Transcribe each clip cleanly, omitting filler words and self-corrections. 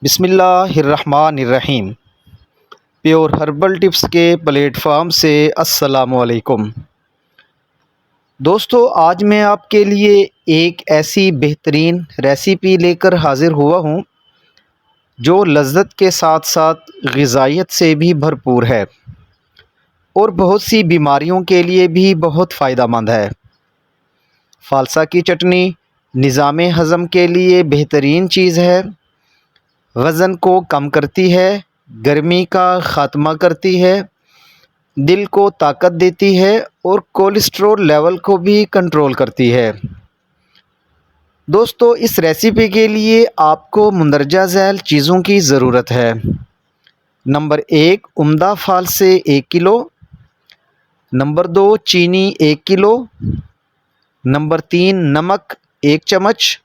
بسم اللہ الرحمن الرحیم۔ پیور ہربل ٹپس کے پلیٹ فارم سے السلام علیکم دوستو، آج میں آپ کے لیے ایک ایسی بہترین ریسیپی لے کر حاضر ہوا ہوں جو لذت کے ساتھ ساتھ غذائیت سے بھی بھرپور ہے اور بہت سی بیماریوں کے لیے بھی بہت فائدہ مند ہے۔ فالسا کی چٹنی نظام ہضم کے لیے بہترین چیز ہے، وزن کو کم کرتی ہے، گرمی کا خاتمہ کرتی ہے، دل کو طاقت دیتی ہے اور کولیسٹرول لیول کو بھی کنٹرول کرتی ہے۔ دوستو، اس ریسیپی کے لیے آپ کو مندرجہ ذیل چیزوں کی ضرورت ہے۔ نمبر 1، عمدہ فالسے 1 کلو۔ نمبر 2، چینی 1 کلو۔ نمبر 3، نمک 1 چمچ۔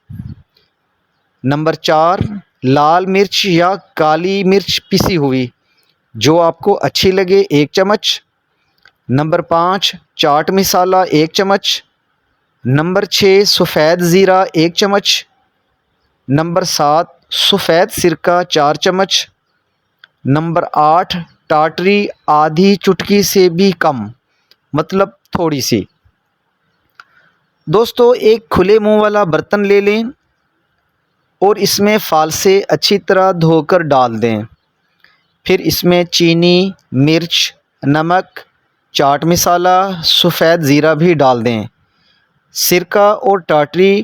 نمبر 4، لال مرچ یا کالی مرچ پسی ہوئی جو آپ کو اچھی لگے 1 چمچ۔ نمبر 5، چاٹ مسالہ 1 چمچ۔ نمبر 6، سفید زیرہ 1 چمچ۔ نمبر 7، سفید سرکہ 4 چمچ۔ نمبر 8، ٹاٹری آدھی چٹکی سے بھی کم، مطلب تھوڑی سی۔ دوستو، ایک کھلے منہ والا برتن لے لیں اور اس میں فالسے اچھی طرح دھو کر ڈال دیں۔ پھر اس میں چینی، مرچ، نمک، چاٹ مسالہ، سفید زیرہ بھی ڈال دیں۔ سرکہ اور ٹاٹری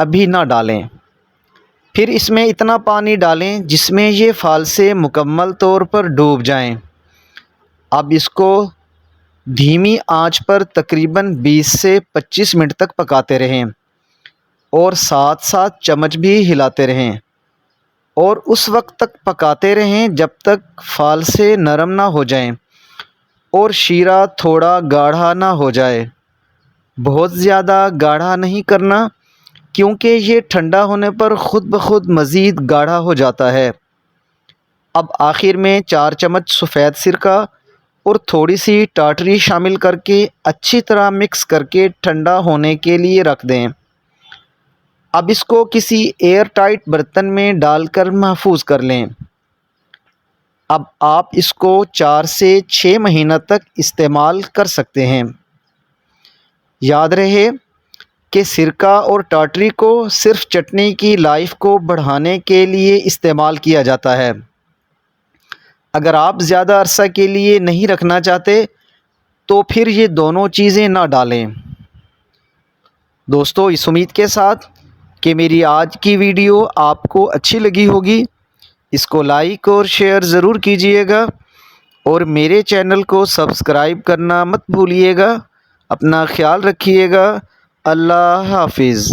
ابھی نہ ڈالیں۔ پھر اس میں اتنا پانی ڈالیں جس میں یہ فالسے مکمل طور پر ڈوب جائیں۔ اب اس کو دھیمی آنچ پر تقریباً 20 سے 25 منٹ تک پکاتے رہیں اور ساتھ ساتھ چمچ بھی ہلاتے رہیں، اور اس وقت تک پکاتے رہیں جب تک فالسے نرم نہ ہو جائیں اور شیرہ تھوڑا گاڑھا نہ ہو جائے۔ بہت زیادہ گاڑھا نہیں کرنا کیونکہ یہ ٹھنڈا ہونے پر خود بخود مزید گاڑھا ہو جاتا ہے۔ اب آخر میں 4 چمچ سفید سرکہ اور تھوڑی سی ٹاٹری شامل کر کے اچھی طرح مکس کر کے ٹھنڈا ہونے کے لیے رکھ دیں۔ اب اس کو کسی ایئر ٹائٹ برتن میں ڈال کر محفوظ کر لیں۔ اب آپ اس کو 4 سے 6 مہینہ تک استعمال کر سکتے ہیں۔ یاد رہے کہ سرکہ اور ٹاٹری کو صرف چٹنی کی لائف کو بڑھانے کے لیے استعمال کیا جاتا ہے۔ اگر آپ زیادہ عرصہ کے لیے نہیں رکھنا چاہتے تو پھر یہ دونوں چیزیں نہ ڈالیں۔ دوستو، اس امید کے ساتھ کہ میری آج کی ویڈیو آپ کو اچھی لگی ہوگی، اس کو لائک اور شیئر ضرور کیجیے گا اور میرے چینل کو سبسکرائب کرنا مت بھولیے گا۔ اپنا خیال رکھیے گا۔ اللہ حافظ۔